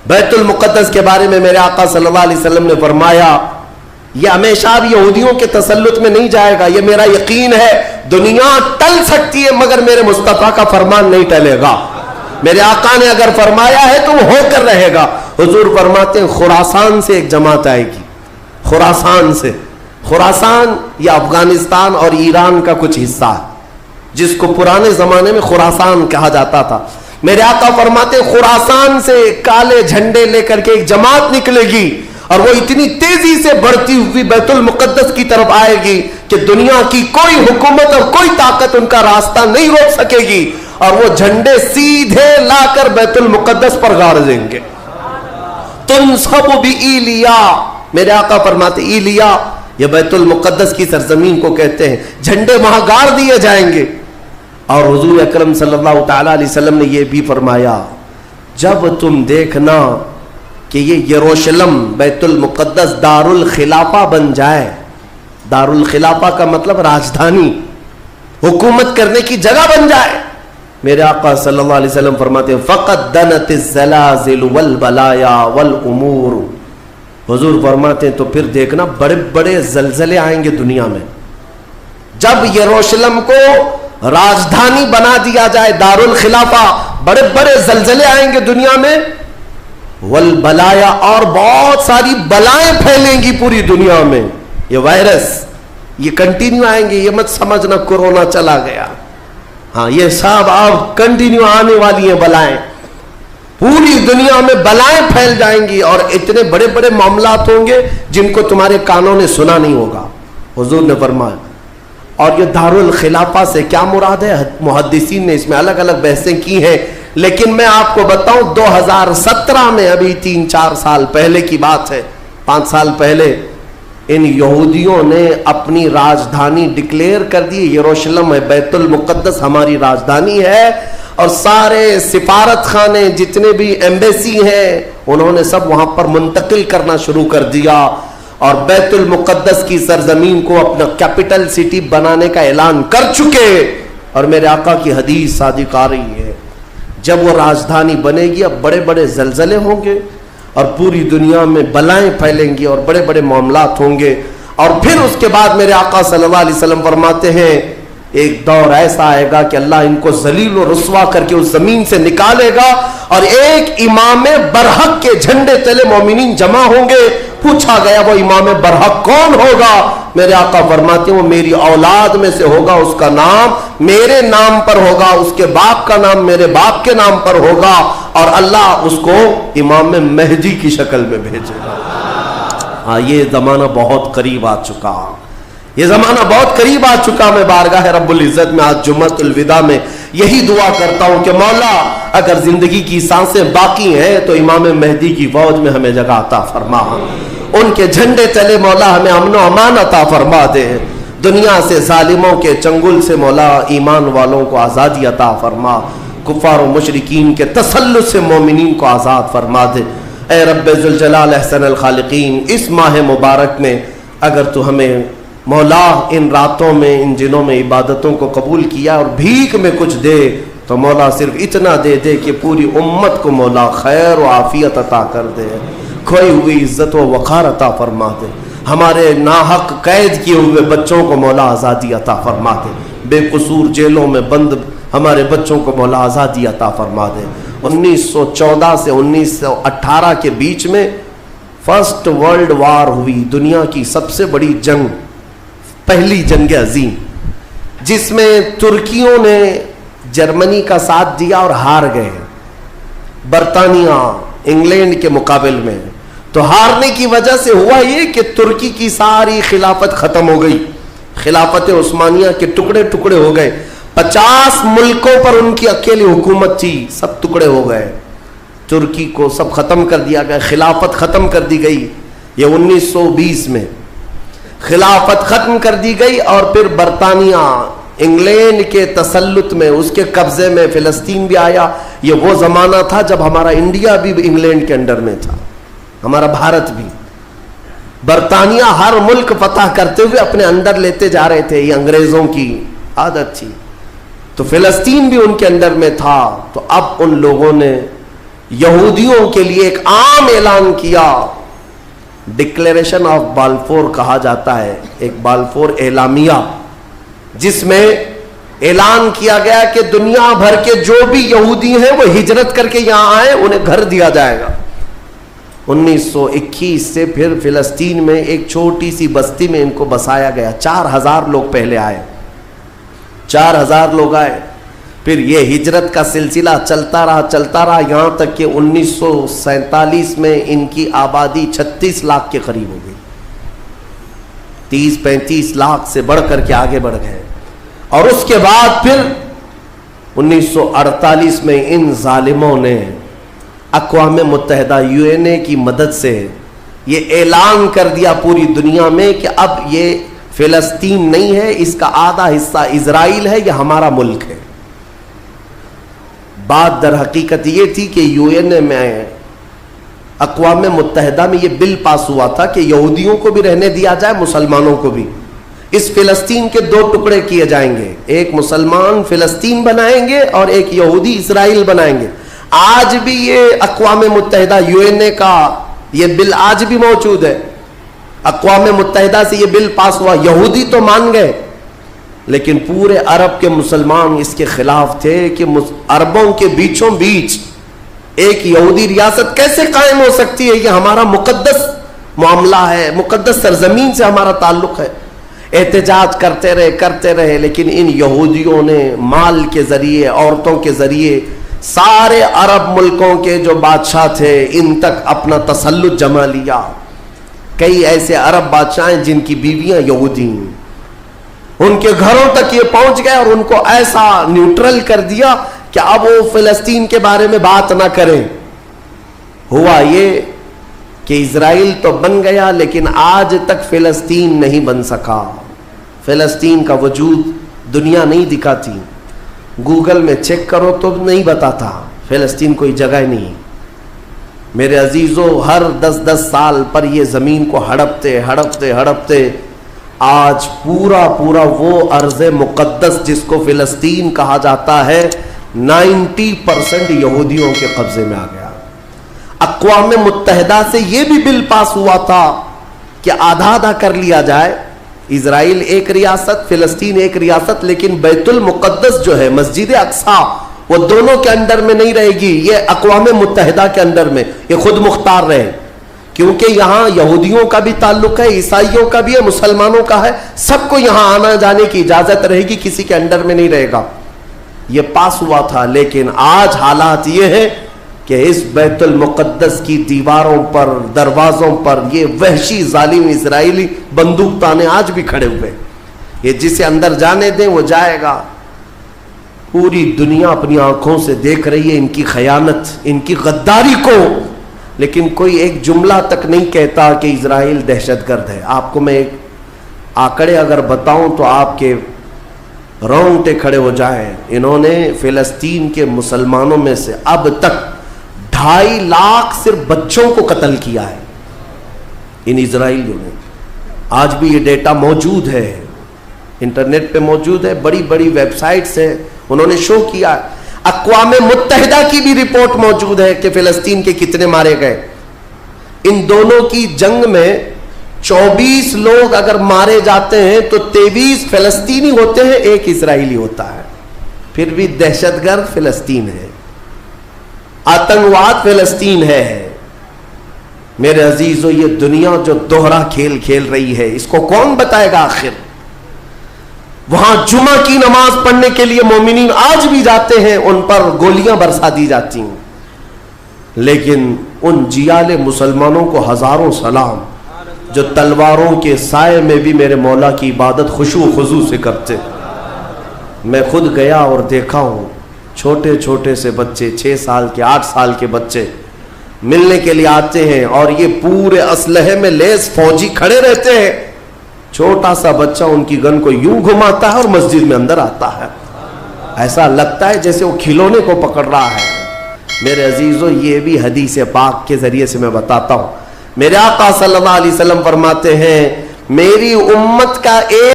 بیت المقدس کے بارے میں میرے آقا صلی اللہ علیہ وسلم نے فرمایا یہ ہمیشہ اب یہودیوں کے تسلط میں نہیں جائے گا. یہ میرا یقین ہے. دنیا ٹل سکتی ہے مگر میرے مصطفیٰ کا فرمان نہیں ٹلے گا. میرے آقا نے اگر فرمایا ہے تو وہ ہو کر رہے گا. حضور فرماتے ہیں خراسان سے ایک جماعت آئے گی. خراسان سے. خراسان یہ افغانستان اور ایران کا کچھ حصہ ہے جس کو پرانے زمانے میں خراسان کہا جاتا تھا. میرے آقا فرماتے ہیں خراسان سے کالے جھنڈے لے کر کے ایک جماعت نکلے گی اور وہ اتنی تیزی سے بڑھتی ہوئی بیت المقدس کی طرف آئے گی کہ دنیا کی کوئی حکومت اور کوئی طاقت ان کا راستہ نہیں روک سکے گی, اور وہ جھنڈے سیدھے لا کر بیت المقدس پر گاڑ دیں گے. تنصب بإیلیا, میرے آقا فرماتے ایلیا یہ بیت المقدس کی سرزمین کو کہتے ہیں. جھنڈے وہاں گاڑ دیے جائیں گے. اور حضور اکرم صلی اللہ تعالی علیہ وسلم نے یہ بھی فرمایا جب تم دیکھنا کہ یہ یروشلم بیت المقدس دار الخلافہ بن جائے. دار الخلافہ کا مطلب راجدھانی, حکومت کرنے کی جگہ بن جائے. میرے آقا صلی اللہ علیہ وسلم فرماتے ہیں فقد دنت الزلازل والبلایا والامور. حضور فرماتے ہیں تو پھر دیکھنا بڑے بڑے زلزلے آئیں گے دنیا میں. جب یروشلم کو راجدھانی بنا دیا جائے دار الخلافہ, بڑے بڑے زلزلے آئیں گے دنیا میں. والبلایا, اور بہت ساری بلائیں پھیلیں گی پوری دنیا میں. یہ وائرس یہ کنٹینیو آئیں گے, یہ مت سمجھنا کورونا چلا گیا. ہاں یہ سب اب کنٹینیو آنے والی ہیں بلائیں. پوری دنیا میں بلائیں پھیل جائیں گی اور اتنے بڑے بڑے معاملات ہوں گے جن کو تمہارے کانوں نے سنا نہیں ہوگا. حضور نے فرمایا. اور یہ دار الخلافہ سے کیا مراد ہے؟ محدثین نے اس میں الگ الگ بحثیں کی ہیں, لیکن میں آپ کو بتاؤں 2017 میں, ابھی 3-4 سال پہلے کی بات ہے, 5 سال پہلے, ان یہودیوں نے اپنی راجدھانی ڈکلیئر کر دی. یروشلم ہے, بیت المقدس ہماری راجدھانی ہے, اور سارے سفارت خانے جتنے بھی ایمبیسی ہیں انہوں نے سب وہاں پر منتقل کرنا شروع کر دیا, اور بیت المقدس کی سرزمین کو اپنا کیپٹل سٹی بنانے کا اعلان کر چکے. اور میرے آقا کی حدیث صادق آ رہی ہے جب وہ راجدھانی بنے گی اب بڑے بڑے زلزلے ہوں گے اور پوری دنیا میں بلائیں پھیلیں گی اور بڑے بڑے معاملات ہوں گے. اور پھر اس کے بعد میرے آقا صلی اللہ علیہ وسلم فرماتے ہیں ایک دور ایسا آئے گا کہ اللہ ان کو ذلیل و رسوا کر کے اس زمین سے نکالے گا, اور ایک امام برحق کے جھنڈے تلے مومنین جمع ہوں گے. پوچھا گیا وہ امام برحق کون ہوگا؟ میرے آقا فرماتے ہیں وہ میری اولاد میں سے ہوگا, اس کا نام میرے نام پر ہوگا, اس کے باپ کا نام میرے باپ کے نام پر ہوگا, اور اللہ اس کو امام مہدی کی شکل میں بھیجے گا. ہاں یہ زمانہ بہت قریب آ چکا, یہ زمانہ بہت قریب آ چکا. میں بارگاہ رب العزت میں آج جمعۃ الوداع میں یہی دعا کرتا ہوں کہ مولا اگر زندگی کی سانسیں باقی ہیں تو امام مہدی کی فوج میں ہمیں جگہ عطا فرما, ان کے جھنڈے تلے مولا ہمیں امن و امان عطا فرما دے. دنیا سے ظالموں کے چنگل سے مولا ایمان والوں کو آزادی عطا فرما, کفار و مشرکین کے تسلط سے مومنین کو آزاد فرما دے. اے رب ذوالجلال احسن الخالقین, اس ماہ مبارک میں اگر تو ہمیں مولا ان راتوں میں ان دنوں میں عبادتوں کو قبول کیا اور بھیک میں کچھ دے تو مولا صرف اتنا دے دے کہ پوری امت کو مولا خیر و عافیت عطا کر دے, کھوئی ہوئی عزت و وقار عطا فرما دے. ہمارے ناحق قید کیے ہوئے بچوں کو مولا آزادی عطا فرما دے, بے قصور جیلوں میں بند ہمارے بچوں کو مولا آزادی عطا فرما دے. 1914 سے 1918 کے بیچ میں فرسٹ ورلڈ وار ہوئی, دنیا کی سب سے بڑی جنگ, پہلی جنگ عظیم, جس میں ترکیوں نے جرمنی کا ساتھ دیا اور ہار گئے برطانیہ انگلینڈ کے مقابل میں. تو ہارنے کی وجہ سے ہوا یہ کہ ترکی کی ساری خلافت ختم ہو گئی, خلافت عثمانیہ کے ٹکڑے ٹکڑے ہو گئے. 50 ملکوں پر ان کی اکیلی حکومت تھی, سب ٹکڑے ہو گئے. ترکی کو سب ختم کر دیا گیا, خلافت ختم کر دی گئی. یہ 1920 میں خلافت ختم کر دی گئی, اور پھر برطانیہ انگلینڈ کے تسلط میں, اس کے قبضے میں فلسطین بھی آیا. یہ وہ زمانہ تھا جب ہمارا انڈیا بھی انگلینڈ کے انڈر میں تھا, ہمارا بھارت بھی. برطانیہ ہر ملک فتح کرتے ہوئے اپنے اندر لیتے جا رہے تھے, یہ انگریزوں کی عادت تھی. تو فلسطین بھی ان کے اندر میں تھا. تو اب ان لوگوں نے یہودیوں کے لیے ایک عام اعلان کیا، ڈکلیریشن آف بالفور کہا جاتا ہے، ایک بالفور اعلامیہ، جس میں اعلان کیا گیا کہ دنیا بھر کے جو بھی یہودی ہیں وہ ہجرت کر کے یہاں آئے، انہیں گھر دیا جائے گا۔ 1921 سے پھر فلسطین میں ایک چھوٹی سی بستی میں ان کو بسایا گیا۔ 4000 لوگ پہلے آئے، 4000 لوگ آئے، پھر یہ ہجرت کا سلسلہ چلتا رہا یہاں تک کہ 1947 میں ان کی آبادی 36 لاکھ کے قریب ہو گئی، 30-35 لاکھ سے بڑھ کر کے آگے بڑھ گئے۔ اور اس کے بعد پھر 1948 میں ان ظالموں نے اقوام متحدہ UN کی مدد سے یہ اعلان کر دیا پوری دنیا میں کہ اب یہ فلسطین نہیں ہے، اس کا آدھا حصہ اسرائیل ہے، یہ ہمارا ملک ہے۔ بات در حقیقت یہ تھی کہ UN میں، اقوام متحدہ میں یہ بل پاس ہوا تھا کہ یہودیوں کو بھی رہنے دیا جائے، مسلمانوں کو بھی۔ اس فلسطین کے 2 ٹکڑے کیے جائیں گے، ایک مسلمان فلسطین بنائیں گے اور ایک یہودی اسرائیل بنائیں گے۔ آج بھی یہ اقوام متحدہ UN کا یہ بل آج بھی موجود ہے، اقوام متحدہ سے یہ بل پاس ہوا۔ یہودی تو مان گئے، لیکن پورے عرب کے مسلمان اس کے خلاف تھے کہ عربوں کے بیچوں بیچ ایک یہودی ریاست کیسے قائم ہو سکتی ہے، یہ ہمارا مقدس معاملہ ہے، مقدس سرزمین سے ہمارا تعلق ہے۔ احتجاج کرتے رہے، لیکن ان یہودیوں نے مال کے ذریعے، عورتوں کے ذریعے سارے عرب ملکوں کے جو بادشاہ تھے ان تک اپنا تسلط جما لیا۔ کئی ایسے عرب بادشاہ ہیں جن کی بیویاں یہودی ہیں، ان کے گھروں تک یہ پہنچ گئے اور ان کو ایسا نیوٹرل کر دیا کہ اب وہ فلسطین کے بارے میں بات نہ کریں۔ ہوا یہ کہ اسرائیل تو بن گیا، لیکن آج تک فلسطین نہیں بن سکا۔ فلسطین کا وجود دنیا نہیں دکھاتی، گوگل میں چیک کرو تو نہیں بتاتا، فلسطین کوئی جگہ نہیں۔ میرے عزیزو، ہر 10 سال پر یہ زمین کو ہڑپتے آج پورا وہ ارض مقدس جس کو فلسطین کہا جاتا ہے 90% یہودیوں کے قبضے میں آ گیا۔ اقوام متحدہ سے یہ بھی بل پاس ہوا تھا کہ آدھا کر لیا جائے، اسرائیل ایک ریاست، فلسطین ایک ریاست، لیکن بیت المقدس جو ہے، مسجد اقصی، وہ دونوں کے انڈر میں نہیں رہے گی، یہ اقوام متحدہ کے انڈر میں، یہ خود مختار رہے، کیونکہ یہاں یہودیوں کا بھی تعلق ہے، عیسائیوں کا بھی ہے، مسلمانوں کا ہے، سب کو یہاں آنا جانے کی اجازت رہے گی، کسی کے انڈر میں نہیں رہے گا۔ یہ پاس ہوا تھا، لیکن آج حالات یہ ہے کہ اس بیت المقدس کی دیواروں پر، دروازوں پر یہ وحشی ظالم اسرائیلی بندوق تانے آج بھی کھڑے ہوئے۔ یہ جسے اندر جانے دیں وہ جائے گا۔ پوری دنیا اپنی آنکھوں سے دیکھ رہی ہے ان کی خیانت، ان کی غداری کو، لیکن کوئی ایک جملہ تک نہیں کہتا کہ اسرائیل دہشت گرد ہے۔ آپ کو میں ایک آنکڑے اگر بتاؤں تو آپ کے رونگٹے کھڑے ہو جائیں۔ انہوں نے فلسطین کے مسلمانوں میں سے اب تک 2.5 لاکھ صرف بچوں کو قتل کیا ہے ان اسرائیلیوں نے۔ آج بھی یہ ڈیٹا موجود ہے، انٹرنیٹ پہ موجود ہے، بڑی ویب سائٹس ہیں، انہوں نے شو کیا ہے۔ اقوام متحدہ کی بھی رپورٹ موجود ہے کہ فلسطین کے کتنے مارے گئے۔ ان دونوں کی جنگ میں 24 لوگ اگر مارے جاتے ہیں تو 23 فلسطینی ہوتے ہیں، 1 اسرائیلی ہوتا ہے۔ پھر بھی دہشت گرد فلسطین ہے، آتنکواد فلسطین ہے۔ میرے عزیزو، یہ دنیا جو دوہرا کھیل کھیل رہی ہے، اس کو کون بتائے گا آخر؟ وہاں جمعہ کی نماز پڑھنے کے لیے مومنین آج بھی جاتے ہیں، ان پر گولیاں برسا دی جاتی ہیں، لیکن ان جیال مسلمانوں کو ہزاروں سلام جو تلواروں کے سائے میں بھی میرے مولا کی عبادت خشوع و خضوع سے کرتے۔ میں خود گیا اور دیکھا ہوں، چھوٹے سے بچے، 6 سال کے، 8 سال کے بچے ملنے کے لیے آتے ہیں، اور یہ پورے اسلحے میں لیس فوجی کھڑے رہتے ہیں۔ چھوٹا سا بچہ ان کی گن کو یوں گھماتا ہے اور مسجد میں اندر آتا ہے، ایسا لگتا ہے جیسے وہ کھلونے کو پکڑ رہا ہے۔ میرے عزیزو، یہ بھی حدیث پاک کے ذریعے سے میں بتاتا ہوں۔ میرے آقا صلی اللہ علیہ وسلم فرماتے ہیں، میری امت کا ایک